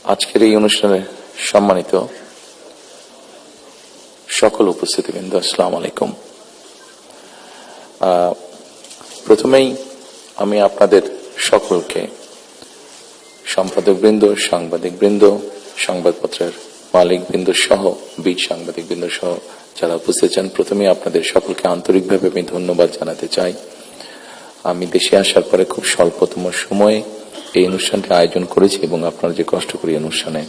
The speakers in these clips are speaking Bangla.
আজকের এই অনুষ্ঠানে সম্মানিত সকল উপস্থিতিবৃন্দ, আসসালামু আলাইকুম। প্রথমেই আমি আপনাদের সকলকে, সম্পাদকবৃন্দ, সাংবাদিকবৃন্দ, সংবাদপত্রের মালিকবৃন্দ সহ বীর সাংবাদিকবৃন্দ সহ যারা উপস্থিত আছেন, প্রথমেই আপনাদের সকলকে আন্তরিকভাবে আমি ধন্যবাদ জানাতে চাই। আমি দেশে আসার পরে খুব স্বল্পতম সময়ে এই অনুষ্ঠানটি আয়োজন করেছি এবং আপনারা যে কষ্ট করে অনুষ্ঠানে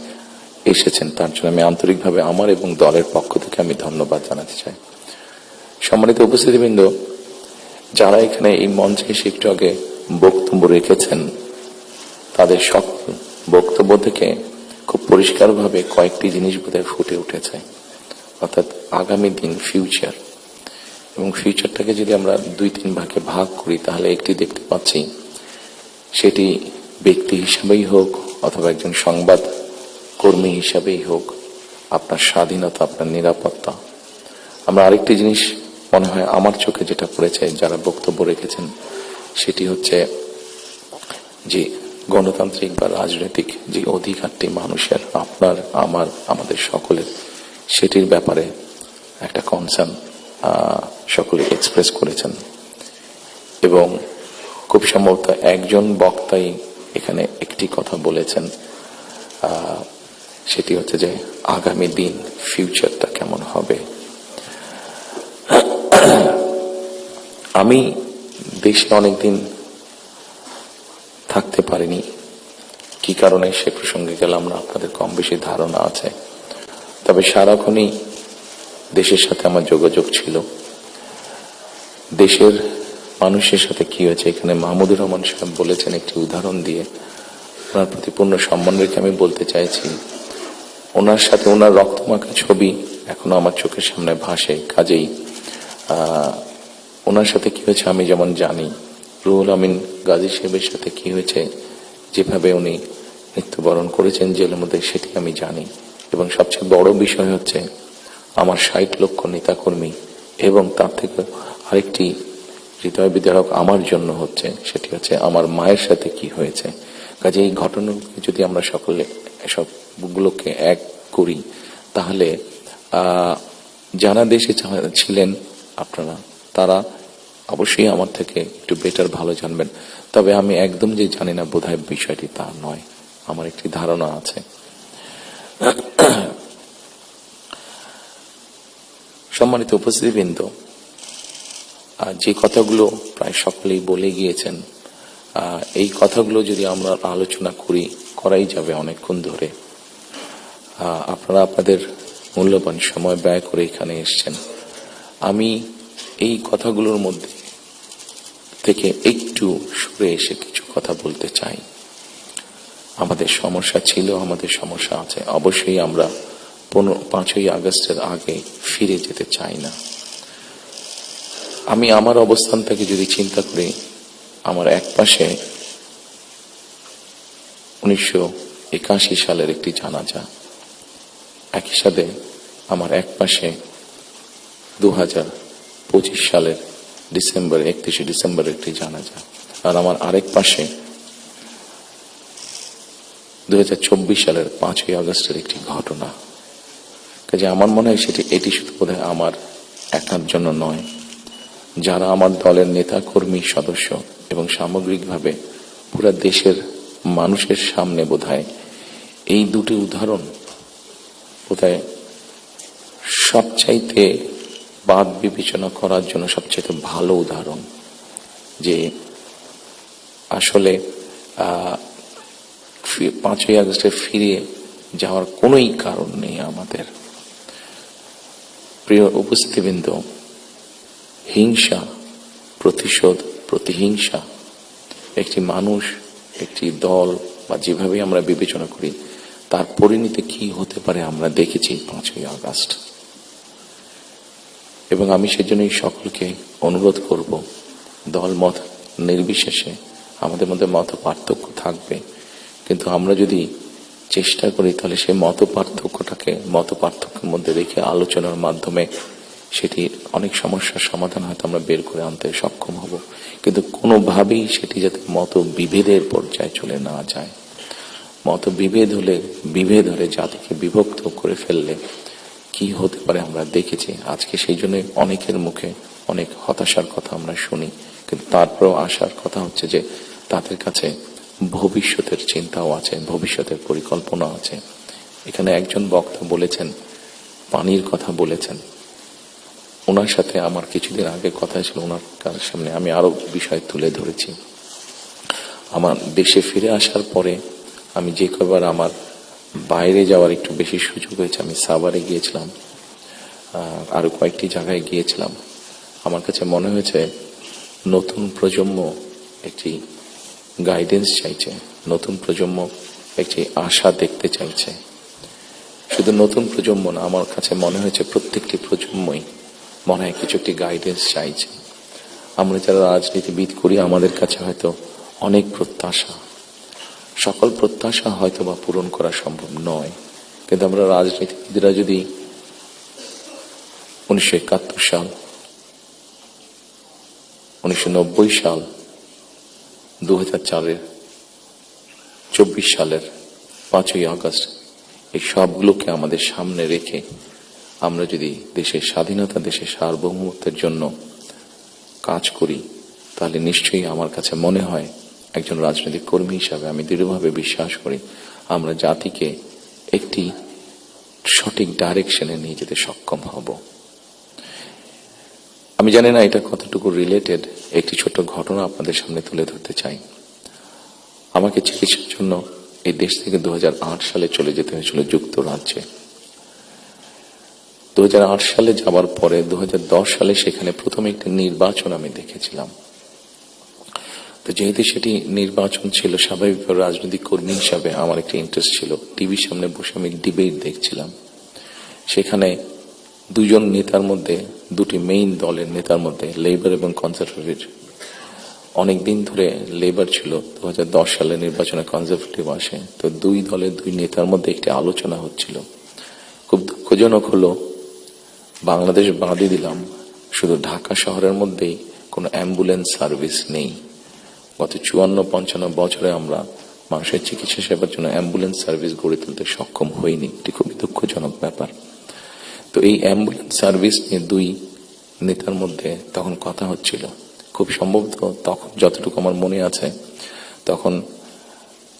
এসেছেন তার জন্য আমি আন্তরিকভাবে আমার এবং দলের পক্ষ থেকে আমি ধন্যবাদ জানাতে চাই। সম্মানিত উপস্থিতিবৃন্দ, যারা এখানে এই মঞ্চে এসে একটু আগে বক্তব্য রেখেছেন, তাদের সকল বক্তব্য থেকে খুব পরিষ্কারভাবে কয়েকটি জিনিস বোধহয় ফুটে উঠেছে, অর্থাৎ আগামী দিন, ফিউচার। এবং ফিউচারটাকে যদি আমরা 2-3 ভাগে ভাগ করি তাহলে একটি দেখতে পাচ্ছি, সেটি ব্যক্তি হিসাবেই হোক অথবা একজন সংবাদ কর্মী হিসাবেই হোক, আপনার স্বাধীনতা, আপনার নিরাপত্তা। আমরা আরেকটি জিনিস মনে হয় আমার চোখে যেটা পড়েছে যারা বক্তব্য রেখেছেন, সেটি হচ্ছে যে গণতান্ত্রিক বা রাজনৈতিক যে অধিকারটি মানুষের, আপনার, আমার, আমাদের সকলের, সেটির ব্যাপারে একটা কনসার্ন সকলে এক্সপ্রেস করেছেন। এবং খুব সম্ভবত একজন বক্তাই এখানে একটি কথা বলেছেন, সেটি হচ্ছে যে আগামী দিন, ফিউচারটা কেমন হবে। আমি দেশে অনেকদিন থাকতে পারিনি, কি কারণে সে প্রসঙ্গে গেলাম না, আপনাদের কম বেশি ধারণা আছে। তবে সারাক্ষণই দেশের সাথে আমার যোগাযোগ ছিল। দেশের মানুষের সাথে কি হয়েছে, এখানে মাহমুদুর রহমান সাহেব বলেছেন একটি উদাহরণ দিয়ে, ওনার প্রতি পূর্ণ সম্মান রেখে আমি বলতে চাইছি, ওনার সাথে ওনার রক্তমাখা ছবি এখনো আমার চোখের সামনে ভাসে। কাজেই ওনার সাথে কি হয়েছে আমি যেমন জানি, রুহুল আমিন গাজী সাহেবের সাথে কি হয়েছে, যেভাবে উনি মৃত্যুবরণ করেছেন জেলের মধ্যে, সেটি আমি জানি। এবং সবচেয়ে বড় বিষয় হচ্ছে আমার 60 লক্ষ নেতাকর্মী, এবং তার থেকে আরেকটি হৃদয় বিদারক আমার জন্য হচ্ছে, সেটি হচ্ছে আমার মায়ের সাথে কি হয়েছে। কাজে এই ঘটনাগুলো যদি আমরা সকলে এসবগুলোকে এক করি, তাহলে যারা দেশে ছিলেন আপনারা, তারা অবশ্যই আমার থেকে একটু বেটার ভালো জানবেন। তবে আমি একদম যে জানি না বোধহয় বিষয়টি তা নয়, আমার একটি ধারণা আছে। সম্মানিত উপস্থিতিবৃন্দ, যে কথাগুলো প্রায় সকলেই বলে গিয়েছেন, এই কথাগুলো যদি আমরা আলোচনা করাই যাবে অনেকক্ষণ ধরে। আপনারা আপনাদের মূল্যবান সময় ব্যয় করে এখানে এসেছেন। আমি এই কথাগুলোর মধ্যে থেকে একটু সরে এসে কিছু কথা বলতে চাই। আমাদের সমস্যা ছিল, আমাদের সমস্যা আছে। অবশ্যই আমরা 5ই আগস্টের আগে ফিরে যেতে চাই না। আমি আমার অবস্থান থেকে যদি চিন্তা করি, আমার এক পাশে 1981 সালের একটি জানাজা, একই সাথে আমার এক পাশে 2025 সালের 31 ডিসেম্বরের একটি জানাজা, আর আমার আরেক পাশে 2024 সালের 5ই আগস্টের একটি ঘটনা। কাজে আমার মনে হয় এটি শুধু বোধহয় আমার একার জন্য নয়, যারা আমার দলের নেতা কর্মী সদস্য এবং সামগ্রিকভাবে পুরো দেশের মানুষের সামনে বোধহয় এই দুটি উদাহরণ বোধহয় সবচাইতে বাদ বিবেচনা করার জন্য সবচাইতে ভালো উদাহরণ, যে আসলে 5ই আগস্টে ফিরে যাওয়ার কোনোই কারণ নেই আমাদের। প্রিয় উপস্থিতিবৃন্দ, হিংসা, প্রতিশোধ, প্রতিহিংসা একটি মানুষ, একটি দল বা যেভাবে আমরা বিবেচনা করি, তার পরিণতি কি হতে পারে আমরা দেখেছি 5ই আগস্ট। এবং আমি সেজন্যই সকলকে অনুরোধ করব, দল মত নির্বিশেষে আমাদের মধ্যে মত পার্থক্য থাকবে, কিন্তু আমরা যদি চেষ্টা করি তাহলে সেই মত পার্থক্যের মধ্যে রেখে আলোচনার মাধ্যমে সেটি অনেক সমস্যার সমাধান হয়তো আমরা বের করে আনতে সক্ষম হব। কিন্তু কোনোভাবেই সেটি যাতে মত বিভেদের পর্যায়ে চলে না যায়। বিভেদ হলে জাতিকে বিভক্ত করে ফেললে কি হতে পারে আমরা দেখেছি। আজকে সেই জন্য অনেকের মুখে অনেক হতাশার কথা আমরা শুনি, কিন্তু তারপরেও আশার কথা হচ্ছে যে তাদের কাছে ভবিষ্যতের চিন্তাও আছে, ভবিষ্যতের পরিকল্পনা আছে। এখানে একজন বক্তা বলেছেন, পানির কথা বলেছেন, ওনার সাথে আমার কিছুদিন আগে কথা ছিল, ওনার সামনে আমি আরো বিষয় তুলে ধরেছি। আমার দেশে ফিরে আসার পরে আমি যে কবার আমার বাইরে যাওয়ার একটু বেশি সুযোগ হয়েছে, আমি সাভারে গিয়েছিলাম, আরো কয়েকটি জায়গায় গিয়েছিলাম। আমার কাছে মনে হয়েছে নতুন প্রজন্ম একটি গাইডেন্স চাইছে, নতুন প্রজন্ম একটি আশা দেখতে চাইছে। শুধু নতুন প্রজন্ম না, আমার কাছে মনে হয়েছে প্রত্যেকটি প্রজন্মই মনে হয় কিছু একটি গাইডেন্স চাইছে। আমরা যারা রাজনীতিবিদ করি আমাদের কাছে হয়তো অনেক প্রত্যাশা, সকল প্রত্যাশা হয়তো বা পূরণ করা সম্ভব নয়, কিন্তু আমরা রাজনীতিবিদরা যদি 1971 সাল, 1990 সাল, 2004-এর 24 সালের 5ই আগস্ট এই সবগুলোকে আমাদের সামনে রেখে আমরা যদি দেশের স্বাধীনতা, দেশের সার্বভৌমত্বের জন্য কাজ করি, তাহলে নিশ্চয়ই আমার কাছে মনে হয় একজন রাজনৈতিক কর্মী হিসাবে আমি দৃঢ়ভাবে বিশ্বাস করি আমরা জাতিকে একটি সঠিক ডাইরেকশনে নিয়ে যেতে সক্ষম হব। আমি জানি না এটা কতটুকু রিলেটেড, একটি ছোট ঘটনা আপনাদের সামনে তুলে ধরতে চাই। আমাকে চিকিৎসার জন্য এই দেশ থেকে 2008 সালে চলে যেতে হয়েছিল যুক্তরাজ্যে। 2008 সালে যাবার পরে 2010 সালে সেখানে প্রথম একটি নির্বাচন আমি দেখেছিলাম। তো যেহেতু সেটি নির্বাচন ছিল, স্বাভাবিকভাবে রাজনৈতিক কর্মী হিসাবে আমার একটি ইন্টারেস্ট ছিল। টিভির সামনে বসে আমি ডিবেট দেখছিলাম। সেখানে দুজন নেতার মধ্যে, দুটি মেইন দলের নেতার মধ্যে, লেবার এবং কনজারভেটিভ, অনেকদিন ধরে লেবার ছিল, 2010 সালে নির্বাচনে কনজারভেটিভ আসে। তো দুই দলের দুই নেতার মধ্যে একটি আলোচনা হচ্ছিল। খুব দুঃখজনক হলো, বাংলাদেশ বাদই দিলাম, শুধু ঢাকা শহরের মধ্যেই কোনো অ্যাম্বুলেন্স সার্ভিস নেই। গত 54-55 বছরে আমরা মানুষের চিকিৎসা সেবার জন্য অ্যাম্বুলেন্স সার্ভিস গড়ে তুলতে সক্ষম হইনি। এটি খুবই দুঃখজনক ব্যাপার। তো এই অ্যাম্বুলেন্স সার্ভিস নিয়ে দুই নেতার মধ্যে তখন কথা হচ্ছিল। খুব সম্ভবত তখন যতটুকু আমার মনে আছে, তখন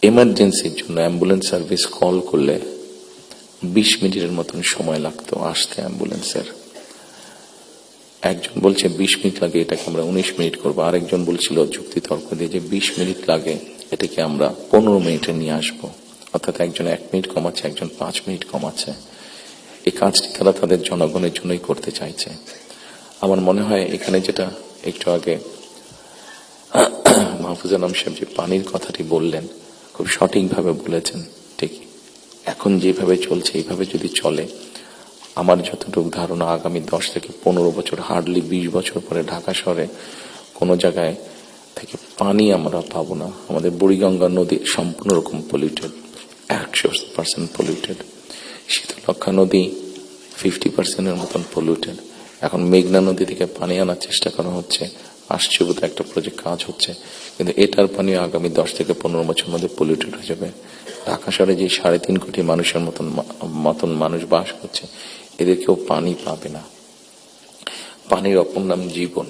এমার্জেন্সির জন্য অ্যাম্বুলেন্স সার্ভিস কল করলে 20 মিনিটের মতন সময় লাগতো আসতে অ্যাম্বুলেন্সের। একজন বলছে 20 মিনিট লাগে, এটাকে আমরা 19 মিনিট করবো। আরেকজন বলছিল যুক্তি তর্ক দিয়ে যে 20 মিনিট লাগে, এটাকে আমরা 15 মিনিটে নিয়ে আসবো। অর্থাৎ একজন 1 মিনিট কমাচ্ছে, একজন 5 মিনিট কমাচ্ছে। এই কাজটি তারা তাদের জনগণের জন্যই করতে চাইছে। আমার মনে হয় এখানে যেটা একটু আগে মাহফুজ আলম সাহেব যে পানির কথাটি বললেন, খুব সঠিকভাবে বলেছেন। ঠিক এখন যেভাবে চলছে, এইভাবে যদি চলে, আমার যতটুকু ধারণা আগামী 10 থেকে 15 বছর, হার্ডলি 20 বছর পরে ঢাকা শহরে কোনো জায়গায় থেকে পানি আমরা পাবো না। আমাদের বুড়িগঙ্গা নদী সম্পূর্ণ রকম পলিউটেড, 100% পলিউটেড। শীতলক্ষা নদী 50%-এর মতন পলিউটেড। এখন মেঘনা নদী থেকে পানি আনার চেষ্টা করা হচ্ছে, আসছে বোধহয় একটা প্রজেক্ট কাজ হচ্ছে, কিন্তু এটার পানি আগামী 10 থেকে 15 বছর মধ্যে পলিউটেড হয়ে যাবে। ঢাকা শহরে যে 3.5 কোটি মানুষের মতন মানুষ বাস করছে, এদের কেউ পানি পাবে না। পানির অপর নাম জীবন।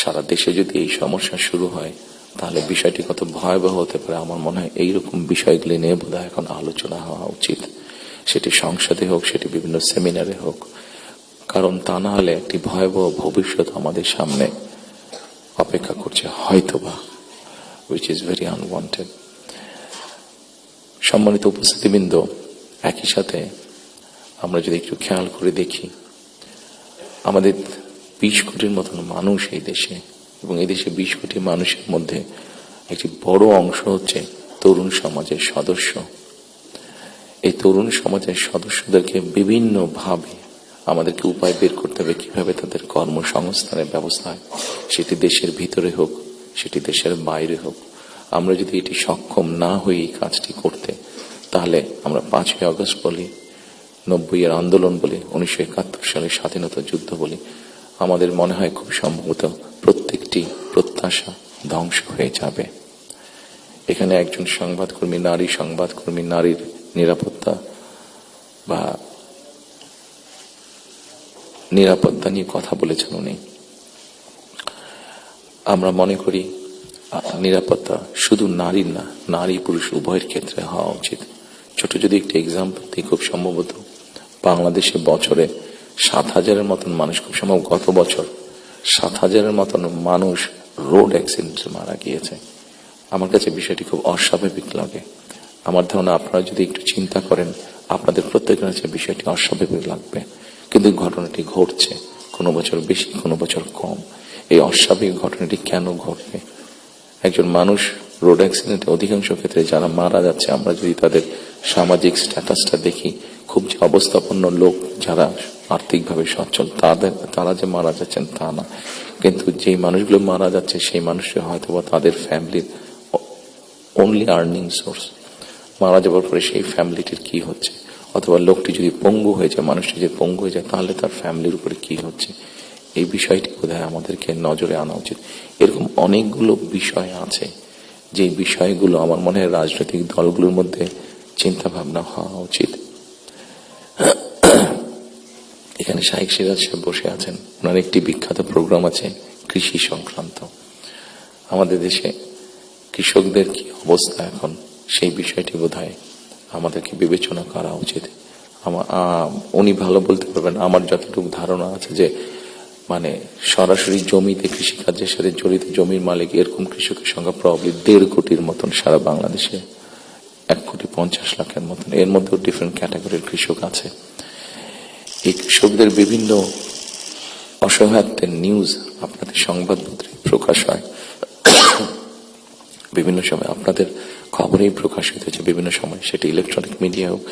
সারা দেশে যদি এই সমস্যা শুরু হয়, তাহলে বিষয়টি কত ভয়াবহ হতে পারে। আমার মনে হয় এইরকম বিষয়গুলি নিয়ে বোধহয় এখন আলোচনা হওয়া উচিত, সেটি সংসদে হোক, সেটি বিভিন্ন সেমিনারে হোক। কারণ তা না হলে একটি ভয়াবহ ভবিষ্যৎ আমাদের সামনে অপেক্ষা করছে হয়তোবা, which is very unwanted. সম্মানিত উপস্থিতিবৃন্দ, একই সাথে আমরা যদি একটু খেয়াল করে দেখি, আমাদের 20 কোটির মতন মানুষ এই দেশে, এবং এই দেশে 20 কোটি মানুষের মধ্যে একটি বড় অংশ হচ্ছে তরুণ সমাজের সদস্য। এই তরুণ সমাজের সদস্যদেরকে বিভিন্ন ভাবে আমাদেরকে উপায় বের করতে হবে কিভাবে তাদের কর্মসংস্থানের ব্যবস্থা হয়, সেটি দেশের ভিতরে হোক, সেটি দেশের বাইরে হোক। আমরা যদি এটি সক্ষম না হই এই কাজটি করতে, তাহলে আমরা 5ই আগস্ট বলি, 90-এর আন্দোলন বলি, 1971 সালের স্বাধীনতা যুদ্ধ বলি, আমাদের মনে হয় খুব সম্ভবত প্রত্যেকটি প্রত্যাশা ধ্বংস হয়ে যাবে। এখানে একজন সংবাদকর্মী, নারী সংবাদকর্মী, নারীর নিরাপত্তা বা নিরাপত্তা নিয়ে কথা বলেছেন উনি। আমরা মনে করি নিরাপত্তা শুধু নারীর না, নারী পুরুষ উভয়ের ক্ষেত্রে হওয়া উচিত। ছোট যদি একটি এক্সাম্পল দিই, খুব সম্ভবত বাংলাদেশে বছরে 7,000-এর মতন মানুষ, খুব সম্ভব গত বছর 7,000-এর মতন মানুষ রোড অ্যাক্সিডেন্টে মারা গিয়েছে। আমার কাছে বিষয়টি খুব অস্বাভাবিক লাগে। আমার ধারণা আপনারা যদি একটু চিন্তা করেন, আপনাদের প্রত্যেকের কাছে বিষয়টি অস্বাভাবিক লাগবে, কিন্তু ঘটনাটি ঘটছে, কোনো বছর বেশি, কোনো বছর কম। এই অস্বাভাবিক ঘটনাটি কেন ঘটবে? একজন মানুষ রোড অ্যাক্সিডেন্টে অধিকাংশ ক্ষেত্রে যারা মারা যাচ্ছে, আমরা যদি তাদের সামাজিক স্ট্যাটাসটা দেখি, খুব যে অবস্থাপন্ন লোক, যারা আর্থিকভাবে সচ্ছল, তারা যে মারা যাচ্ছেন তা না, কিন্তু যেই মানুষগুলো মারা যাচ্ছে সেই মানুষরা হয়তো বা তাদের ফ্যামিলির অনলি আর্নিং সোর্স। মারা যাওয়ার পরে সেই ফ্যামিলিটির কি হচ্ছে, অথবা লোকটি যদি পঙ্গু হয়ে যায়, মানুষটি যদি পঙ্গু হয়ে যায়, তাহলে তার ফ্যামিলির উপরে কি হচ্ছে, এই বিষয়টি বোধহয় আমাদেরকে নজরে আনা উচিত। এরকম অনেকগুলো বিষয় আছে, যে বিষয়গুলো আমার মনে হয় রাজনৈতিক দলগুলোর মধ্যে চিন্তা ভাবনা হওয়া উচিত। এখানে শাইখ সিরাজ সাহেব বসে আছেন, ওনার একটি বিখ্যাত প্রোগ্রাম আছে কৃষি সংক্রান্ত। আমাদের দেশে কৃষকদের কি অবস্থা এখন, সেই বিষয়টি বোধহয় আমাদেরকে বিবেচনা করা উচিত। উনি ভালো বলতে পারবেন। আমার যতটুকু ধারণা আছে যে মানে সরাসরি জমিতে কৃষিকাজের সাথে জড়িত জমির মালিক এরকম কৃষকের সংখ্যা প্রবাবলি 1.5 কোটির মতন সারা বাংলাদেশে, 1,50,00,000 মতন। এর মধ্যেও ডিফারেন্ট ক্যাটাগরির কৃষক আছে। এই কৃষকদের বিভিন্ন অসহায়ত্বের নিউজ আপনাদের সংবাদপত্রে প্রকাশ হয়, বিভিন্ন সময় আপনাদের খবরেই প্রকাশিত হয়েছে, বিভিন্ন সময় সেটি ইলেকট্রনিক মিডিয়া হোক,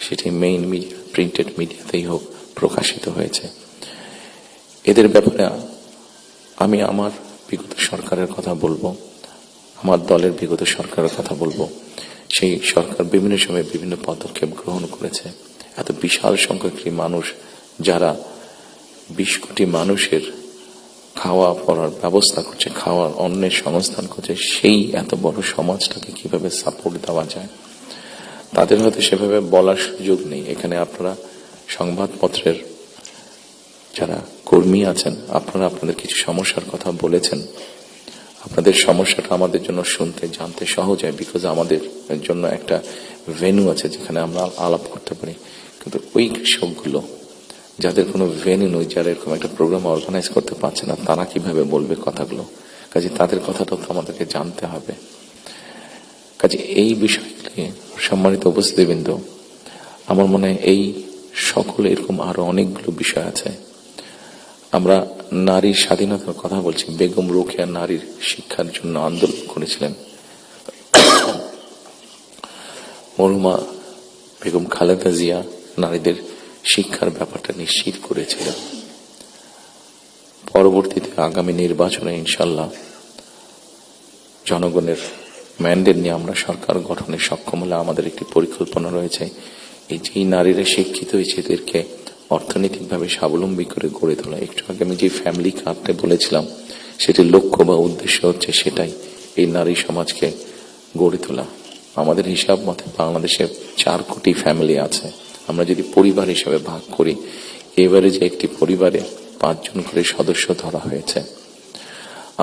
সেটি মেইন মিডিয়া, প্রিন্টেড মিডিয়াতেই হোক, প্রকাশিত হয়েছে। এদের ব্যাপারে আমি আমার বিগত সরকারের কথা বলবো, আমার দলের বিগত সরকারের কথা বলবো। সেই সরকার বিভিন্ন সময় বিভিন্ন পদক্ষেপ গ্রহণ করেছে। এত বিশাল সংখ্যক মানুষ, যারা 20 কোটি মানুষের খাওয়া পড়ার ব্যবস্থা করছে, খাওয়ার অন্যের সংস্থান করছে, সেই এত বড় সমাজটাকে কিভাবে সাপোর্ট দেওয়া যায়, তাদের হয়তো সেভাবে বলার সুযোগ নেই। এখানে আপনারা সংবাদপত্রের যারা কর্মী আছেন, আপনারা আপনাদের কিছু সমস্যার কথা বলেছেন। আপনাদের সমস্যাটা আমাদের জন্য শুনতে জানতে সহজ হয়, বিকজ আমাদের জন্য একটা ভেন্যু আছে যেখানে আমরা আলাপ করতে পারি। কিন্তু ওই কৃষকগুলো যাদের কোনো ভেন্যু নেই, যারা এরকম একটা প্রোগ্রাম অর্গানাইজ করতে পারছে না, তারা কিভাবে বলবে কথাগুলো? কাজে তাদের কথাটাও তো আমাদেরকে জানতে হবে। কাজে এই বিষয়গুলি, সম্মানিত উপস্থিতিবৃন্দ, আমার মনে হয় এই সকল এরকম আরো অনেকগুলো বিষয় আছে। আমরা নারীর স্বাধীনতার কথা বলছি। বেগম রোকেয়া নারীর শিক্ষার জন্য আন্দোলন করেছিলেন। মরহুমা বেগম খালেদা জিয়া নারীদের শিক্ষার ব্যাপারটা নিশ্চিত করেছিলেন। পরবর্তীতে আগামী নির্বাচনে ইনশাল্লাহ জনগণের ম্যান্ডেট নিয়ে আমরা সরকার গঠনে সক্ষম হলে আমাদের একটি পরিকল্পনা রয়েছে, এই যে নারীরা শিক্ষিত হয়েছে এদেরকে অর্থনৈতিকভাবে স্বাবলম্বী করে গড়ে তোলা। একটু আগে আমি যে ফ্যামিলি কার্ডটা বলেছিলাম, সেটির লক্ষ্য বা উদ্দেশ্য হচ্ছে সেটাই, এই নারী সমাজকে গড়ে তোলা। আমাদের হিসাব মতে বাংলাদেশে 4 কোটি ফ্যামিলি আছে। আমরা যদি পরিবার হিসাবে ভাগ করি, এবারে যে একটি পরিবারে 5 জন করে সদস্য ধরা হয়েছে।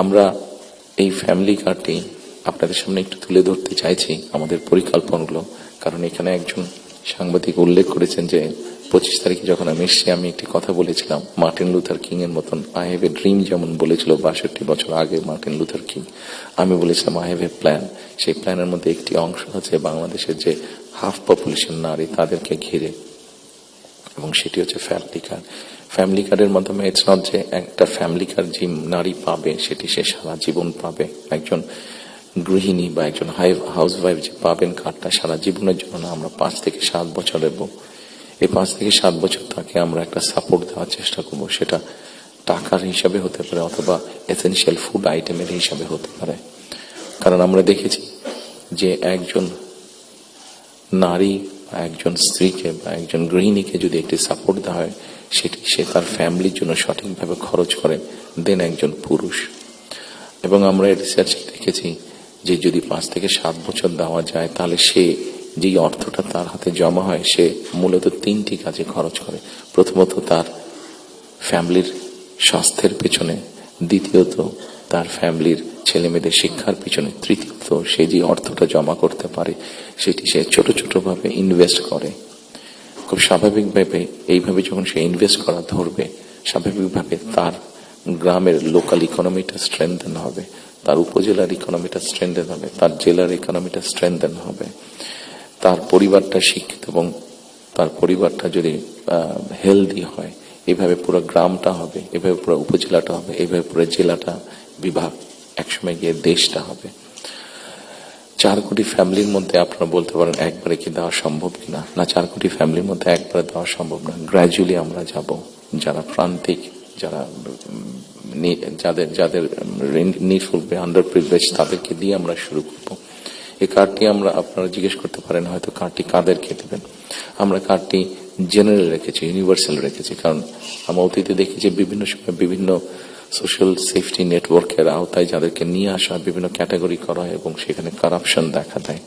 আমরা এই ফ্যামিলি কার্ডটি আপনাদের সামনে একটু তুলে ধরতে চাইছি, আমাদের পরিকল্পনাগুলো। কারণ এখানে একজন সাংবাদিক উল্লেখ করেছেন যে 25 তারিখে যখন আমি এসেছি, আমি একটি কথা বলেছিলাম মার্টিন লুথার কিং এর মতন, আই হ্যাভ এ ড্রিম, যেমন বলেছিল 62 বছর আগে মার্টিন লুথার কিং। আমি বলেছিলাম আই হ্যাভ এ প্ল্যান। সেই প্ল্যানের মধ্যে একটি অংশ হচ্ছে বাংলাদেশের যে হাফ পপুলেশন নারী, তাদেরকে ঘিরে, এবং সেটি হচ্ছে ফ্যামিলি কার্ড। ফ্যামিলি কার্ডের মাধ্যমে ইটস নট যে একটা ফ্যামিলি কার্ড যে নারী পাবে সেটি সে সারা জীবন পাবে। একজন গৃহিণী বা একজন হাউস ওয়াইফ যে পাবেন কার্ডটা সারা জীবনের জন্য না, আমরা 5 থেকে 7 বছর দেব। এই 5 থেকে 7 বছর তাকে আমরা একটা সাপোর্ট দেওয়ার চেষ্টা করব। সেটা টাকার হিসাবে হতে পারে, অথবা এসেনশিয়াল ফুড আইটেমের হিসাবে হতে পারে। কারণ আমরা দেখেছি যে একজন নারী বা একজন স্ত্রীকে বা একজন গৃহিণীকে যদি একটি সাপোর্ট দেওয়া হয়, সেটি সে তার ফ্যামিলির জন্য সঠিকভাবে খরচ করে দেন একজন পুরুষ। এবং আমরা রিসার্চে দেখেছি যে যদি 5 থেকে 7 বছর দেওয়া যায় তাহলে সে যেই অর্থটা তার হাতে জমা হয় সে মূলত 3টি কাজে খরচ করে। প্রথমত তার ফ্যামিলির স্বাস্থ্যের পেছনে, দ্বিতীয়ত তার ফ্যামিলির ছেলে মেয়েদের শিক্ষার পিছনে, তৃতীয়ত সে যে অর্থটা জমা করতে পারে সেটি সে ছোট ছোট ভাবে ইনভেস্ট করে। খুব স্বাভাবিকভাবে এইভাবে যখন সে ইনভেস্ট করা ধরবে, স্বাভাবিকভাবে তার গ্রামের লোকাল ইকোনমিটা স্ট্রেংথেন হবে, তার উপজেলার ইকোনমিটা স্ট্রেংথেন হবে, তার জেলার ইকোনমিটা স্ট্রেংথেন হবে, তার পরিবারটা শিক্ষিত এবং তার পরিবারটা যদি হেলদি হয়, এইভাবে পুরো গ্রামটা হবে, এভাবে পুরো উপজেলাটা হবে, এইভাবে পুরো জেলাটা, বিভাগ, একসময় গিয়ে দেশটা হবে। 4 কোটি ফ্যামিলির মধ্যে আপনারা বলতে পারেন একবারে কি দেওয়া সম্ভব কিনা? না, 4 কোটি ফ্যামিলির মধ্যে একবারে দেওয়া সম্ভব না। গ্র্যাজুয়ালি আমরা যাব, যারা প্রান্তিক, যারা যাদের যাদের নিডফুল, আন্ডার প্রিভিলেজ, তাদেরকে দিয়ে আমরা শুরু করব। এই কার্ডটি আমরা, আপনারা জিজ্ঞেস করতে পারেন হয়তো কার্ডটি কাদেরকে দেবেন। আমরা কার্ডটি জেনারেল রেখেছি, ইউনিভার্সাল রেখেছি, কারণ আমরা অতীতে দেখেছি বিভিন্ন সময় বিভিন্ন সোশ্যাল সেফটি নেটওয়ার্কের আওতায় যাদেরকে নিয়ে আসা, বিভিন্ন ক্যাটাগরি করা হয় এবং সেখানে কারাপশন দেখা দেয়।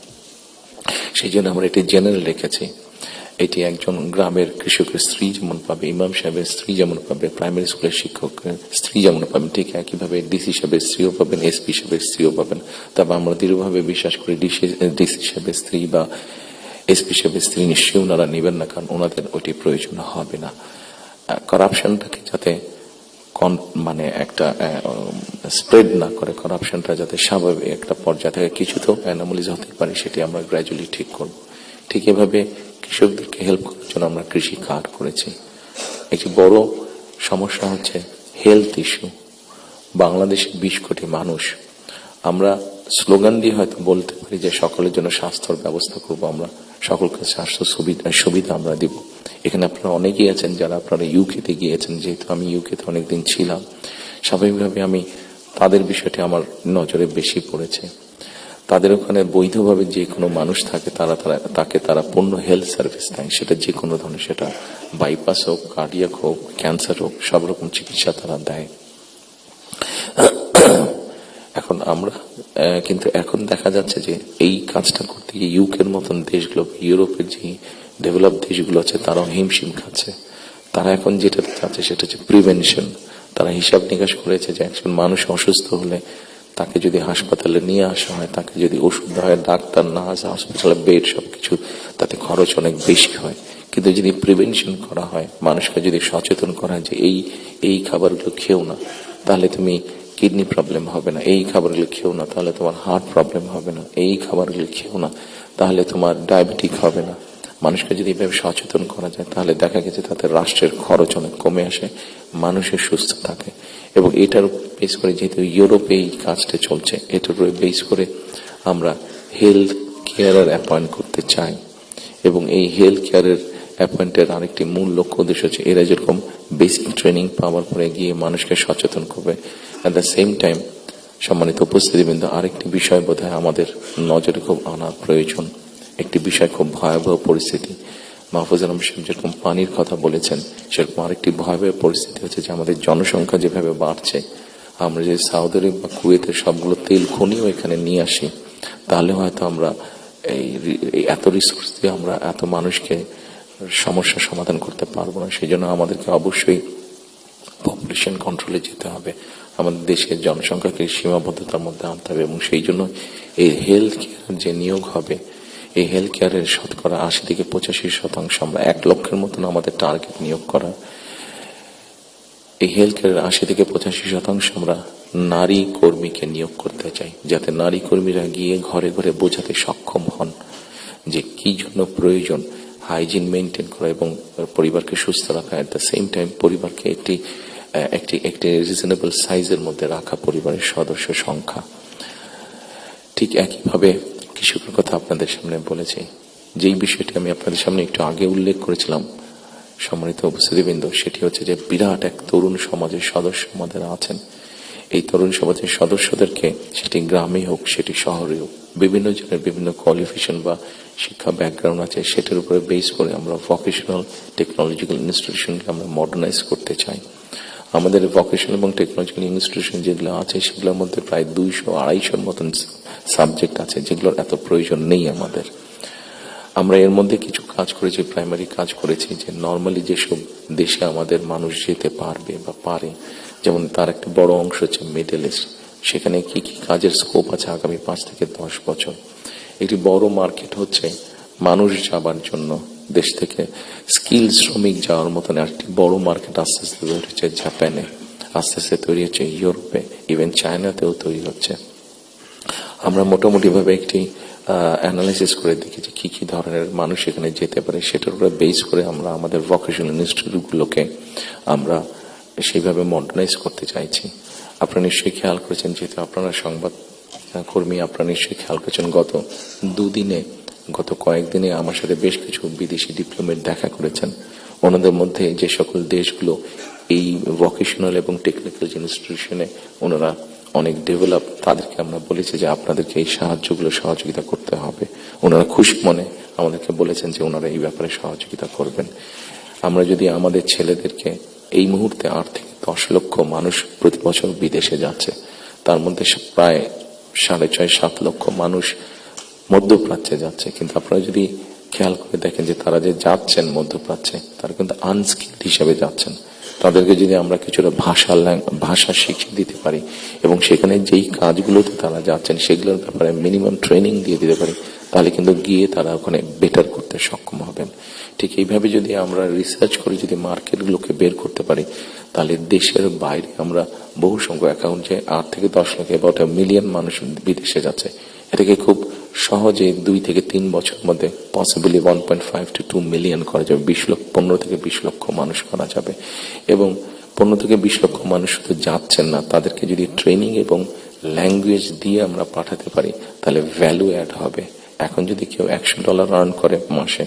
সেই জন্য আমরা এটি জেনারেল রেখেছি। এটি একজন গ্রামের কৃষকের স্ত্রী যেমন পাবে, ইমাম সাহেবের স্ত্রী যেমন পাবে, প্রাইমারি স্কুলের শিক্ষকের স্ত্রী যেমন পাবেন, ঠিক একইভাবে ডিসি সাহেবের স্ত্রীও পাবেন, এসপি সাহেবের স্ত্রীও পাবেন। তবে আমরা দৃঢ়ভাবে বিশ্বাস করি ডিসি সাহেবের স্ত্রী বা এসপি সাহেবের স্ত্রী নিশ্চয়ই ওনারা নেবেন না, কারণ ওনাদের ওটি প্রয়োজন হবে না। কারাপশনটাকে যাতে মানে একটা স্প্রেড না করে, কারাপশনটা যাতে স্বাভাবিক একটা পর্যায়ে থেকে, কিছু তো অ্যানোমালিজ হতে পারে, সেটি আমরা গ্র্যাজুয়ালি ঠিক করব। ঠিক এভাবে কৃষকদেরকে হেল্প করার জন্য আমরা কৃষি কার্ড করেছি। একটি বড় সমস্যা হচ্ছে হেলথ ইস্যু। বাংলাদেশে 20 কোটি মানুষ। আমরা স্লোগান দিয়ে হয়তো বলতে পারি যে সকলের জন্য স্বাস্থ্যের ব্যবস্থা করব, আমরা সকলকে স্বাস্থ্য সুবিধা আমরা দিব। এখানে আপনারা অনেকেই আছেন যারা আপনারা ইউকেতে গিয়েছেন, যেহেতু আমি ইউকেতে অনেকদিন ছিলাম, স্বাভাবিকভাবে আমি তাদের বিষয়টি আমার নজরে বেশি পড়েছে। তাদের ওখানে বৈধভাবে যে কোনো মানুষ থাকে তাকে তারা পূর্ণ হেলথ সার্ভিস দেয়, সেটা যে কোনো ধরনের, সেটা বাইপাস হোক, কার্ডিয়াক হোক, ক্যান্সার হোক, সব রকম চিকিৎসা তারা দেয়। এখন আমরা কিন্তু এখন দেখা যাচ্ছে যে এই কাজটা করতে গিয়ে ইউকের মতন দেশগুলো, ইউরোপের যে ডেভেলপ দেশগুলো আছে, তারাও হিমশিম খাচ্ছে। তারা এখন যেটা চাচ্ছে সেটা হচ্ছে প্রিভেনশন। তারা হিসাব নিকাশ করেছে যে একজন মানুষ অসুস্থ হলে তাকে যদি হাসপাতালে নিয়ে আসা হয়, তাকে যদি ওষুধ দেওয়া হয়, ডাক্তার, নার্স, হসপিটালে বেড, সবকিছু, তাতে খরচ অনেক বেশি হয়। কিন্তু যদি প্রিভেনশন করা হয়, মানুষকে যদি সচেতন করা হয় যে এই খাবারগুলো খেও না, তাহলে তুমি কিডনি প্রবলেম হবে না, এই খাবারগুলো খেও না তাহলে তোমার হার্ট প্রবলেম হবে না, এই খাবারগুলো খেও না তাহলে তোমার ডায়াবেটিক হবে না। মানুষকে যদি এভাবে সচেতন করা যায় তাহলে দেখা গেছে তাতে রাষ্ট্রের খরচ অনেক কমে আসে, মানুষের সুস্থ থাকে। এবং এটার উপর বেস করে, যেহেতু ইউরোপে এই কাজটা চলছে, এটার উপরে বেস করে আমরা হেলথ কেয়ারার অ্যাপয়েন্ট করতে চাই। এবং এই হেলথ কেয়ারের অ্যাপয়েন্টের আরেকটি মূল লক্ষ্য উদ্দেশ্য হচ্ছে এরা যেরকম বেসিক ট্রেনিং পাওয়ার পরে গিয়ে মানুষকে সচেতন করবে, অ্যাট দ্য সেম টাইম সম্মানিত উপস্থিতিবৃন্দ, আরেকটি বিষয় বোধহয় আমাদের নজরে খুব আনার প্রয়োজন। একটি বিষয়, খুব ভয়াবহ পরিস্থিতি। মাহফুজ আলম সাহেব যেরকম পানির কথা বলেছেন, সেরকম আরেকটি ভয়াবহ পরিস্থিতি হচ্ছে যে আমাদের জনসংখ্যা যেভাবে বাড়ছে, আমরা যে সৌদি আরব বা কুয়েতের সবগুলো তেল খনিও এখানে নিয়ে আসি, তাহলে হয়তো আমরা এই এত রিসোর্স দিয়ে আমরা এত মানুষকে সমস্যার সমাধান করতে পারবো না। সেই জন্য আমাদেরকে অবশ্যই পপুলেশন কন্ট্রোলে যেতে হবে, আমাদের দেশের জনসংখ্যাকে সীমাবদ্ধতার মধ্যে আনতে হবে। এবং সেই জন্য এই হেলথ কেয়ার যে নিয়োগ হবে, এই হেলথ কেয়ারের শতকরা 80 থেকে 85% আমরা 1 লক্ষের মতন আমাদের টার্গেট নিয়োগ করা। এই হেলথ কেয়ারের 80 থেকে 85% আমরা নারী কর্মীকে নিয়োগ করতে চাই, যাতে নারী কর্মীরা গিয়ে ঘরে ঘরে বোঝাতে সক্ষম হন যে কি জন্য প্রয়োজন হাইজিন মেনটেন করা এবং পরিবারকে সুস্থ রাখা, এট দ্য সেম টাইম পরিবারকে একটি রিজনেবল সাইজের মধ্যে রাখা, পরিবারের সদস্য সংখ্যা। ঠিক একইভাবে কৃষকের কথা আপনাদের সামনে বলেছি, যেই বিষয়টি আমি আপনাদের সামনে একটু আগে উল্লেখ করেছিলাম সম্মানিত উপস্থিতিবৃন্দ, সেটি হচ্ছে যে বিরাট এক তরুণ সমাজের সদস্য আমাদের আছেন। এই তরুণ সমাজের সদস্যদেরকে, সেটি গ্রামে হোক সেটি শহরে হোক, বিভিন্ন জনের বিভিন্ন কোয়ালিফিকেশন বা শিক্ষা ব্যাকগ্রাউন্ড আছে, সেটার উপরে বেস করে আমরা ভোকেশনাল টেকনোলজিক্যাল ইনস্টিটিউশনকে আমরা মডার্নাইজ করতে চাই। আমাদের ভোকেশনাল এবং টেকনোলজিক্যাল ইনস্টিটিউশন যেগুলো আছে সেগুলোর মধ্যে প্রায় 200-250 মতন সাবজেক্ট আছে যেগুলোর এত প্রয়োজন নেই আমাদের। আমরা এর মধ্যে কিছু কাজ করেছি, প্রাইমারি কাজ করেছি, যে নর্মালি যেসব দেশে আমাদের মানুষ যেতে পারবে বা পারে, যেমন তার একটা বড় অংশ হচ্ছে মিডল ইস্ট, সেখানে কি কি কাজের স্কোপ আছে আগামী 5 থেকে 10 বছর। একটি বড় মার্কেট হচ্ছে মানুষ যাবার জন্য, দেশ থেকে স্কিল শ্রমিক যাওয়ার মতন একটি বড় মার্কেট আস্তে আস্তে তৈরি হচ্ছে জাপানে, আস্তে আস্তে তৈরি হচ্ছে ইউরোপে, ইভেন চায়নাতেও তৈরি হচ্ছে। আমরা মোটামুটি ভাবে একটি অ্যানালাইসিস করে দেখেছি কি কি ধরনের মানুষ এখানে যেতে পারে, সেটার উপরে বেস করে আমরা আমাদের ভোকেশনাল ইনস্টিটিউটগুলোকে আমরা সেইভাবে মডার্নাইজ করতে চাইছি। আপনারা নিশ্চয়ই খেয়াল করেছেন, যেহেতু আপনারা সংবাদ কর্মী, আপনারা নিশ্চয়ই খেয়াল করেছেন গত কয়েকদিনে আমার সাথে বেশ কিছু বিদেশি ডিপ্লোমেট দেখা করেছেন। ওনাদের মধ্যে যে সকল দেশগুলো এই ভোকেশনাল এবং টেকনিক্যাল ইনস্টিটিউশনে ওনারা অনেক ডেভেলপ, তাদেরকে আমরা বলেছি যে আপনাদেরকে এই সহযোগিতা করতে হবে। ওনারা খুশি মনে আমাদেরকে বলেছেন যে ওনারা এই ব্যাপারে সহযোগিতা করবেন। আমরা যদি আমাদের ছেলেদেরকে, এই মুহূর্তে 8 থেকে 10 লক্ষ মানুষ প্রতি বছর বিদেশে যাচ্ছে, তার মধ্যে প্রায় 6.5-7 লক্ষ মানুষ মধ্যপ্রাচ্যে যাচ্ছে, কিন্তু আপনারা যদি খেয়াল করে দেখেন যে তারা যে যাচ্ছেন মধ্যপ্রাচ্যে, তারা কিন্তু আনস্কিল্ড হিসেবে যাচ্ছেন। তাদেরকে যদি আমরা কিছুটা ভাষা শিখিয়ে দিতে পারি এবং সেখানে যেই কাজগুলোতে তারা যাচ্ছেন সেগুলোর ব্যাপারে মিনিমাম ট্রেনিং দিয়ে দিতে পারি, তাহলে কিন্তু গিয়ে তারা ওখানে বেটার করতে সক্ষম হবেন। ঠিক এইভাবে যদি আমরা রিসার্চ করে যদি মার্কেটগুলোকে বের করতে পারি, তাহলে দেশের বাইরে আমরা বহু সংখ্যক অ্যাকাউন্ট, যে 8 থেকে 10 লাখ অ্যাবাউট 1 মিলিয়ন মানুষ বিদেশে যাচ্ছে, এটাকে খুব সহজে 2 থেকে 3 বছরের মধ্যে পসিবলি 1.5 to 2 মিলিয়ন করা যাবে। 15 থেকে 20 লক্ষ মানুষ করা যাবে। এবং 15 থেকে 20 লক্ষ মানুষ শুধু যাচ্ছেন না, তাদেরকে যদি ট্রেনিং এবং ল্যাঙ্গুয়েজ দিয়ে আমরা পাঠাতে পারি, তাহলে ভ্যালু অ্যাড হবে। এখন যদি কেউ $100 আর্ন করে মাসে,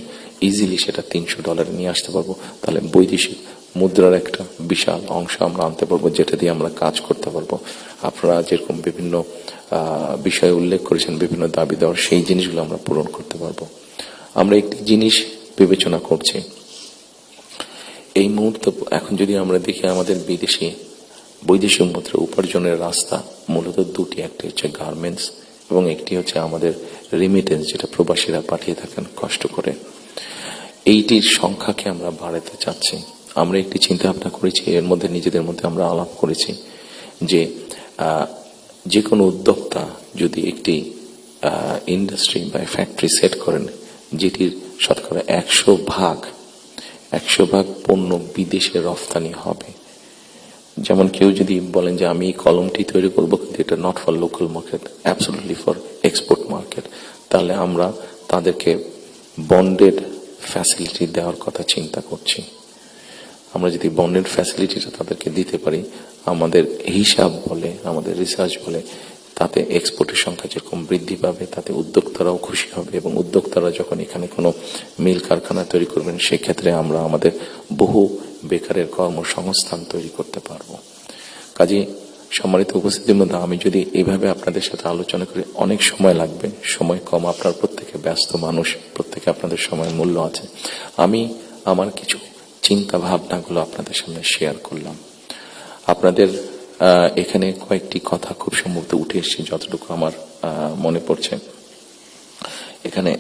ইজিলি সেটা $300 নিয়ে আসতে পারবো। তাহলে বৈদেশিক মুদ্রার একটা বিশাল অংশ আমরা আনতে পারবো, যেটা দিয়ে আমরা কাজ করতে পারবো। আপনারা যেরকম বিভিন্ন বিষয়ে উল্লেখ করেছেন, বিভিন্ন দাবি দেওয়ার, সেই জিনিসগুলো আমরা পূরণ করতে পারবো। আমরা একটি জিনিস বিবেচনা করছি এই মুহূর্তে, এখন যদি আমরা দেখি আমাদের বৈদেশিক মুদ্রা উপার্জনের রাস্তা মূলত দুটি, একটি হচ্ছে গার্মেন্টস এবং একটি হচ্ছে আমাদের রিমিটেন্স, যেটা প্রবাসীরা পাঠিয়ে থাকেন কষ্ট করে। এইটির সংখ্যাকে আমরা বাড়াতে চাচ্ছি। আমরা একটি চিন্তা ভাবনা করেছি, এর মধ্যে নিজেদের মধ্যে আমরা আলাপ করেছি যে কোনো উদ্যোক্তা যদি একটি ইন্ডাস্ট্রি বা ফ্যাক্টরি সেট করেন, যেটির শতকরা 100 ভাগ পণ্য বিদেশে রফতানি হবে। যেমন কেউ যদি বলেন যে আমি এই কলমটি তৈরি করবো, কিন্তু এটা not for local market, absolutely for export market, তাহলে আমরা তাদেরকে বন্ডেড ফ্যাসিলিটি দেওয়ার কথা চিন্তা করছি। আমরা যদি বন্ডেড ফ্যাসিলিটিটা তাদেরকে দিতে পারি, আমাদের হিসাব বলে, আমাদের রিসার্চ বলে, তাতে এক্সপোর্টের সংখ্যা যেরকম বৃদ্ধি পাবে, তাতে উদ্যোক্তারাও খুশি হবে। এবং উদ্যোক্তারা যখন এখানে কোনো মিল কারখানা তৈরি করবেন, সেক্ষেত্রে আমরা আমাদের বহু বেকারের কর্মসংস্থান তৈরি করতে পারবো। কাজে সম্মানিত উপস্থিতির মধ্যে আমি যদি এইভাবে আপনাদের সাথে আলোচনা করি, অনেক সময় লাগবে, সময় কম, আপনার প্রত্যেকে ব্যস্ত মানুষ, প্রত্যেকে আপনাদের সময়ের মূল্য আছে। আমি আমার কিছু চিন্তা ভাবনাগুলো আপনাদের সামনে শেয়ার করলাম। আপনাদের এখানে কয়েকটি কথা খুব সম্ভবত উঠে এসেছে, যতটুকু আমার মনে পড়ছে। এখানে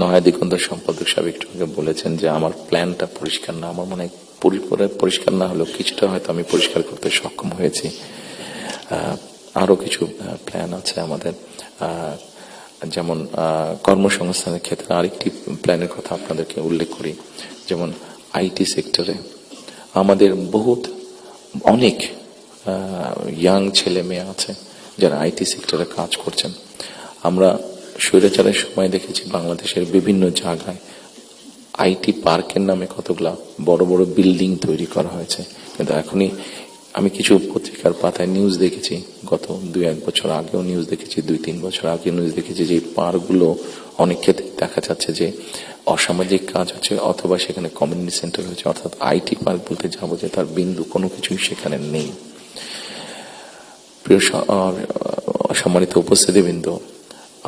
নয়া দিগন্ত সম্পাদক সাহেব একটু আগে বলেছেন যে আমার প্ল্যানটা পরিষ্কার না। আমার মনে হয় পরিষ্কার না হলেও কিছুটা হয়তো আমি পরিষ্কার করতে সক্ষম হয়েছি। আরো কিছু প্ল্যান আছে আমাদের, যেমন কর্মসংস্থানের ক্ষেত্রে আরেকটি প্ল্যানের কথা আপনাদেরকে উল্লেখ করি। যেমন আইটি সেক্টরে আমাদের অনেক ইয়াং ছেলে মেয়ে আছে যারা আইটি সেক্টরে কাজ করছেন। আমরা স্বৈরাচারের সময় দেখেছি বাংলাদেশের বিভিন্ন জায়গায় আইটি পার্কের নামে কতগুলা বড় বড় বিল্ডিং তৈরি করা হয়েছে, কিন্তু এখনই আমি কিছু পত্রিকার পাতায় নিউজ দেখেছি, গত 2-1 বছর আগেও নিউজ দেখেছি, 2-3 বছর আগে নিউজ দেখেছি, যে পার্কগুলো অনেক ক্ষেত্রে দেখা যাচ্ছে যে অসামাজিক কাজ হচ্ছে, অথবা সেখানে কমিউনিটি সেন্টার হচ্ছে। অর্থাৎ আইটি পার্ক বলতে যাবো যে তার বিন্দু কোনো কিছুই সেখানে নেই। প্রিয় সম্মানিত উপস্থিতিবৃন্দ,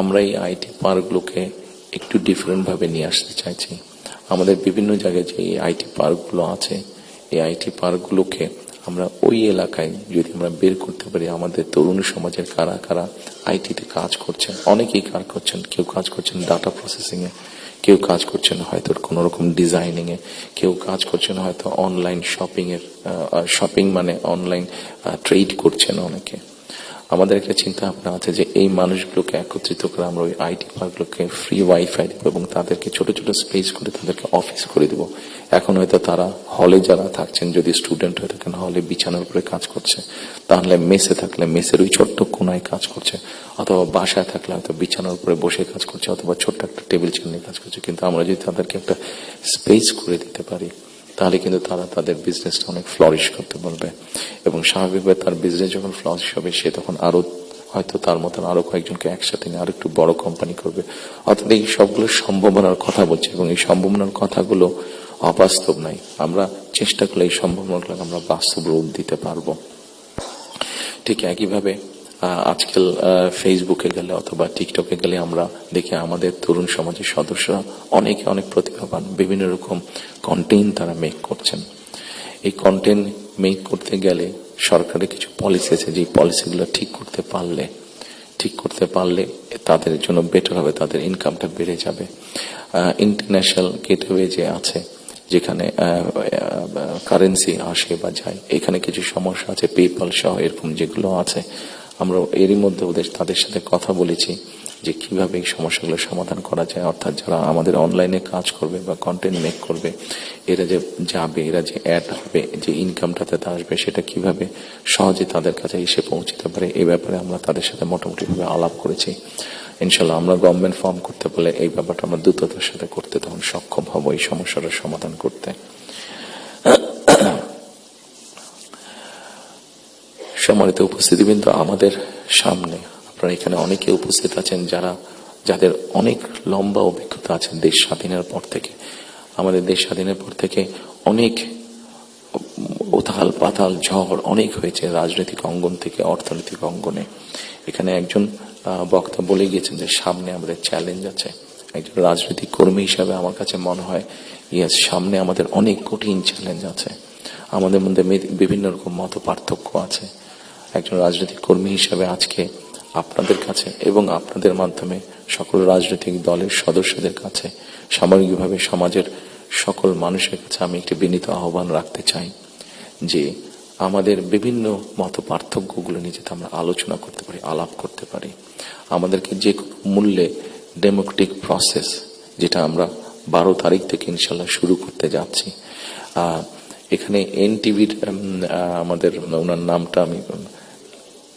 আমরা এই আইটি পার্কগুলোকে একটু ডিফারেন্ট ভাবে নিয়ে আসতে চাইছি। আমাদের বিভিন্ন জায়গায় যে আইটি পার্কগুলো আছে, এই আইটি পার্কগুলোকে আমরা ওই এলাকায় যদি আমরা বের করতে পারি আমাদের তরুণ সমাজের কারা কারা আইটিতে কাজ করছেন, অনেকেই কাজ করছেন, কেউ কাজ করছেন ডাটা প্রসেসিং এ, কেউ কাজ করছেন হয়তো কোন রকম ডিজাইনিং এ, কেউ কাজ করছেন হয়তো অনলাইন শপিং এর, শপিং মানে অনলাইন ট্রেড করছেন অনেকে। আমাদের একটা চিন্তা ভাবনা আছে যে এই মানুষগুলোকে একত্রিত করে আমরা ওই আইটি পার্কগুলোকে ফ্রি ওয়াইফাই দেবো এবং তাদেরকে ছোট ছোট স্পেস করে তাদেরকে অফিস করে দেবো। এখন হয়তো তারা হলে যারা থাকছেন, যদি স্টুডেন্ট হয়ে থাকেন হলে বিছানার উপরে কাজ করছে, তাহলে মেসে থাকলে মেসের ওই ছোট্ট কোনায় কাজ করছে, অথবা বাসায় থাকলে হয়তো বিছানার উপরে বসে কাজ করছে, অথবা ছোট্ট একটা টেবিল চেয়ার নিয়ে কাজ করছে। কিন্তু আমরা যদি তাদেরকে একটা স্পেস করে দিতে পারি তাহলে কিন্তু তারা তাদের বিজনেসটা অনেক ফ্লরিশ করতে পারবে এবং স্বাভাবিকভাবে তার বিজনেস যখন ফ্লরিশ হবে সে তখন আরো হয়তো তার মতন আরো কয়েকজনকে একসাথে নিয়ে আরো একটু বড় কোম্পানি করবে। অর্থাৎ এই সবগুলো সম্ভাবনার কথা বলছে এবং এই সম্ভাবনার কথাগুলো অবাস্তব নাই। আমরা চেষ্টা করলে এই সম্ভাবনাগুলো আমরা বাস্তব রূপ দিতে পারবো। ঠিক একইভাবে আজকাল ফেসবুকে গেলে অথবা টিকটকে গেলে আমরা দেখি আমাদের তরুণ সমাজের সদস্যরা অনেকে অনেক প্রতিভাবান, বিভিন্ন রকম কন্টেন্ট তারা মেক করছেন। এই কন্টেন্ট মেক করতে গেলে সরকারের কিছু পলিসি আছে, যে পলিসিগুলো ঠিক করতে পারলে তাদের জন্য বেটার হবে, তাদের ইনকামটা বেড়ে যাবে। ইন্টারন্যাশনাল গেটওয়ে যে আছে যেখানে কারেন্সি আসে বা যায়, এখানে কিছু সমস্যা আছে, পেপাল সহ এরকম যেগুলো আছে, আমরা এরই মধ্যে তাদের সাথে কথা বলেছি যে কিভাবে এই সমস্যাগুলো সমাধান করা যায়। অর্থাৎ যারা আমাদের অনলাইনে কাজ করবে বা কন্টেন্ট মেক করবে, এরা যে যাবে, এরা যে অ্যাড হবে, যে ইনকামটা তাতে আসবে, সেটা কিভাবে সহজে তাদের কাছে এসে পৌঁছতে পারে, এই ব্যাপারে আমরা তাদের সাথে মোটামুটি ভাবে আলাপ করেছি। ইনশাল্লাহ আমরা গভর্নমেন্ট ফর্ম করতে পারলে এই ব্যাপারটা আমরা দ্রুততার সাথে করতে তখন সক্ষম হব এই সমস্যাটার সমাধান করতে। সম্মানিত উপস্থিতিবৃন্দ, আমাদের সামনে আপনারা এখানে অনেকে উপস্থিত আছেন যাদের অনেক লম্বা অভিজ্ঞতা আছে দেশ স্বাধীনের পর থেকে। আমাদের দেশ স্বাধীনের পর থেকে অনেক উথাল পাতাল ঝড় অনেক হয়েছে রাজনৈতিক অঙ্গন থেকে অর্থনৈতিক অঙ্গনে। এখানে একজন বক্তা বলে গিয়েছেন যে সামনে আমাদের চ্যালেঞ্জ আছে। একজন রাজনৈতিক কর্মী হিসাবে আমার কাছে মনে হয় সামনে আমাদের অনেক কঠিন চ্যালেঞ্জ আছে, আমাদের মধ্যে বিভিন্ন রকম মত পার্থক্য আছে। একজন রাজনৈতিক কর্মী হিসাবে আজকে আপনাদের কাছে এবং আপনাদের মাধ্যমে সকল রাজনৈতিক দলের সদস্যদের কাছে, সামগ্রিকভাবে সমাজের সকল মানুষের কাছে আমি একটি বিনীত আহ্বান রাখতে চাই যে আমাদের বিভিন্ন মত পার্থক্যগুলো নিয়ে যাতে আমরা আলোচনা করতে পারি, আলাপ করতে পারি। আমাদেরকে যে কোনো মূল্যে ডেমোক্রেটিক প্রসেস, যেটা আমরা 12 তারিখ থেকে ইনশাল্লাহ শুরু করতে যাচ্ছি। এখানে এনটিভির আমাদের ওনার নামটা আমি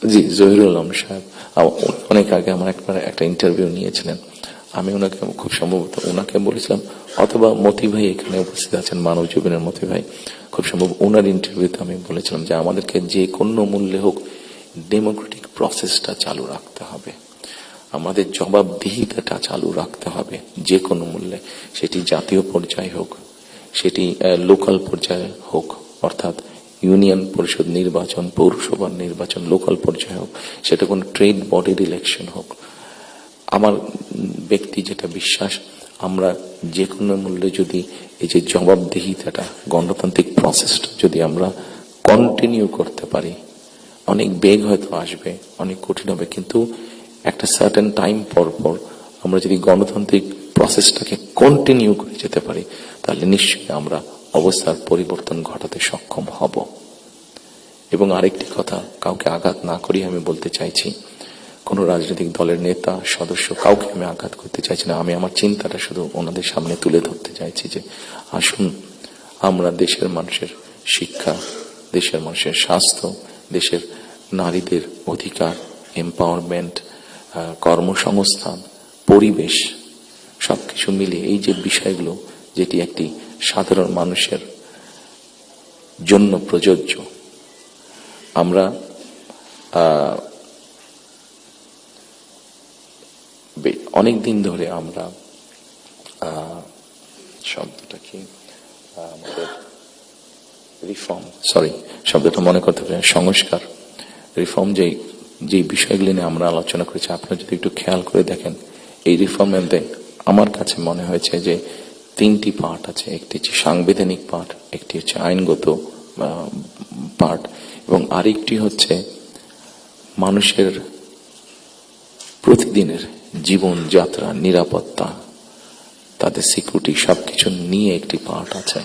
জি জহিরুল আলম সাহেব অনেক আগে আমার একটা ইন্টারভিউ নিয়েছিলেন। আমি ওনাকে খুব সম্ভবত ওনাকে বলেছিলাম, অথবা মতি ভাই এখানে উপস্থিত আছেন, মানব জীবনের মতি ভাই, খুব সম্ভব ওনার ইন্টারভিউতে আমি বলেছিলাম যে আমাদেরকে যে কোনো মূল্যে হোক ডেমোক্রেটিক প্রসেসটা চালু রাখতে হবে, আমাদের জবাবদিহিতাটা চালু রাখতে হবে যে কোনো মূল্যে। সেটি জাতীয় পর্যায়ে হোক, সেটি লোকাল পর্যায়ে হোক, অর্থাৎ ইউনিয়ন পরিষদ নির্বাচন, পৌরসভার নির্বাচন, লোকাল পর্যায়ে হোক, সেটা কোনো ট্রেড বডির ইলেকশন হোক। আমার ব্যক্তি যেটা বিশ্বাস, আমরা যে কোনো মূল্যে যদি এই যে জবাবদিহিতাটা, গণতান্ত্রিক প্রসেসটা যদি আমরা কন্টিনিউ করতে পারি, অনেক বেগ হয়তো আসবে, অনেক কঠিন হবে, কিন্তু একটা সার্টেন টাইম পর আমরা যদি গণতান্ত্রিক প্রসেসটাকে কন্টিনিউ করে যেতে পারি, তাহলে নিশ্চয়ই আমরা অবস্থার পরিবর্তন ঘটাতে সক্ষম হব। এবং আরেকটি কথা, কাউকে আঘাত না করি আমি বলতে চাইছি, কোন রাজনৈতিক দলের নেতা সদস্য কাউকে আমি আঘাত করতে চাইছি না। আমি আমার চিন্তাটা শুধু ওনাদের সামনে তুলে ধরতে চাইছি যে আসুন আমরা দেশের মানুষের শিক্ষা, দেশের মানুষের স্বাস্থ্য, দেশের নারীদের অধিকার, এম্পাওয়ারমেন্ট, কর্মসংস্থান, পরিবেশ, সবকিছু মিলিয়ে এই যে বিষয়গুলো, যেটি একটি সাধারণ মানুষের জন্য প্রযোজ্য, আমরা অনেক দিন ধরে আমরা শব্দটা কি আমাদের রিফর্ম, শব্দটা মনে করতে পারি, সংস্কার, রিফর্ম, যে বিষয়গুলি নিয়ে আমরা আলোচনা করেছি, আপনারা যদি একটু খেয়াল করে দেখেন, এই রিফর্মের আমার কাছে মনে হয়েছে যে 3টি পার্ট আছে। একটি হচ্ছে সাংবিধানিক পার্ট, একটি হচ্ছে আইনগত পার্ট, এবং আরেকটি হচ্ছে মানুষের প্রতিদিনের জীবনযাত্রা, নিরাপত্তা, তাদের সিকিউরিটি সবকিছু নিয়ে একটি পার্ট আছে।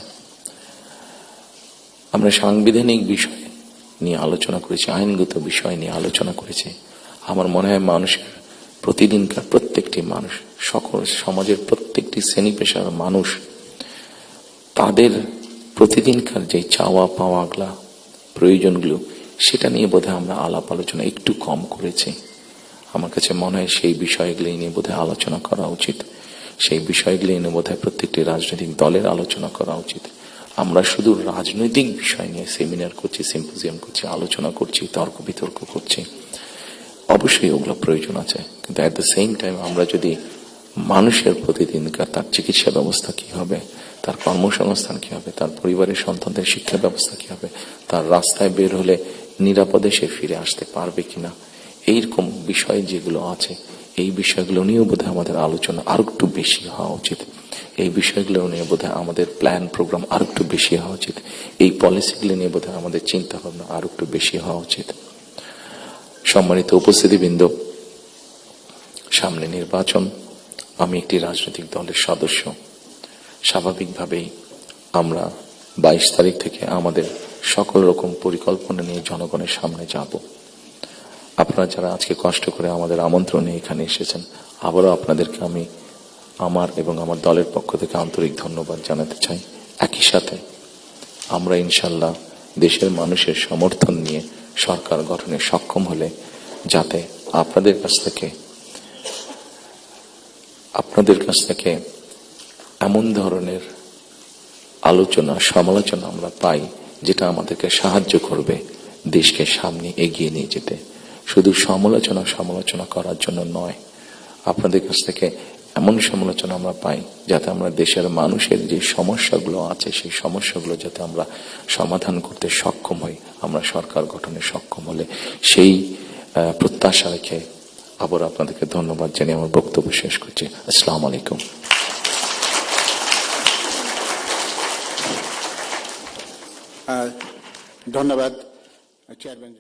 আমরা সাংবিধানিক বিষয় নিয়ে আলোচনা করেছি, আইনগত বিষয় নিয়ে আলোচনা করেছি। আমার মনে হয় মানুষের প্রতিদিনকার প্রত্যেকটি মানুষ, সকল সমাজের প্রত্যেকটি শ্রেণী পেশার মানুষ, তাদের প্রতিদিনকার যে চাওয়া পাওয়াগুলা, প্রয়োজনগুলো, সেটা নিয়ে বোধহয় আমরা আলাপ আলোচনা একটু কম করেছি। আমার কাছে মনে হয় সেই বিষয়গুলি নিয়ে বোধহয় আলোচনা করা উচিত। সেই বিষয়গুলি নিয়ে বোধহয় প্রত্যেকটি রাজনৈতিক দলের আলোচনা করা উচিত। আমরা শুধু রাজনৈতিক বিষয় নিয়ে সেমিনার করছি, সিম্পোজিয়াম করছি, আলোচনা করছি, তর্ক বিতর্ক করছি। অবশ্যই ওগুলো প্রয়োজন আছে, কিন্তু অ্যাট দ্য সেম টাইম আমরা যদি মানুষের প্রতিদিনকার তার চিকিৎসা ব্যবস্থা কি হবে, তার কর্মসংস্থান কি হবে, তার পরিবারের সন্তানদের শিক্ষা ব্যবস্থা কি হবে, তার রাস্তায় বের হলে নিরাপদে সে ফিরে আসতে পারবে কিনা, এইরকম বিষয় যেগুলো আছে, এই বিষয়গুলো নিয়েও বোধহয় আমাদের আলোচনা আরো একটু বেশি হওয়া উচিত। এই বিষয়গুলো নিয়ে বোধহয় আমাদের প্ল্যান প্রোগ্রাম আরো একটু বেশি হওয়া উচিত। এই পলিসিগুলো নিয়ে বোধহয় আমাদের চিন্তা ভাবনা আরো একটু বেশি হওয়া উচিত। সম্মানিত উপস্থিতিবৃন্দ, সামনে নির্বাচন। আমি একটি রাজনৈতিক দলের সদস্য। স্বাভাবিকভাবেই আমরা 22 তারিখ থেকে আমাদের সকল রকম পরিকল্পনা নিয়ে জনগণের সামনে যাব। আপনারা যারা আজকে কষ্ট করে আমাদের আমন্ত্রণে এখানে এসেছেন, আবারও আপনাদেরকে আমি আমার এবং আমার দলের পক্ষ থেকে আন্তরিক ধন্যবাদ জানাতে চাই। একই সাথে আমরা ইনশাল্লাহ দেশের মানুষের সমর্থন নিয়ে সরকার গঠনে সক্ষম হলে যাতে আপনাদের কাছ থেকে এমন ধরনের আলোচনা, সমালোচনা আমরা পাই যেটা আমাদেরকে সাহায্য করবে দেশকে সামনে এগিয়ে নিয়ে যেতে। শুধু সমালোচনা করার জন্য নয়, আপনাদের কাছ থেকে এমন সমালোচনা আমরা পাই যাতে আমরা দেশের মানুষের যে সমস্যাগুলো আছে, সেই সমস্যাগুলো যাতে আমরা সমাধান করতে সক্ষম হই, আমরা সরকার গঠনে সক্ষম হলে, সেই প্রত্যাশা রেখে আবার আপনাদেরকে ধন্যবাদ জানিয়ে আমার বক্তব্য শেষ করছি। আসসালামু আলাইকুম। ধন্যবাদ চেয়ারম্যান।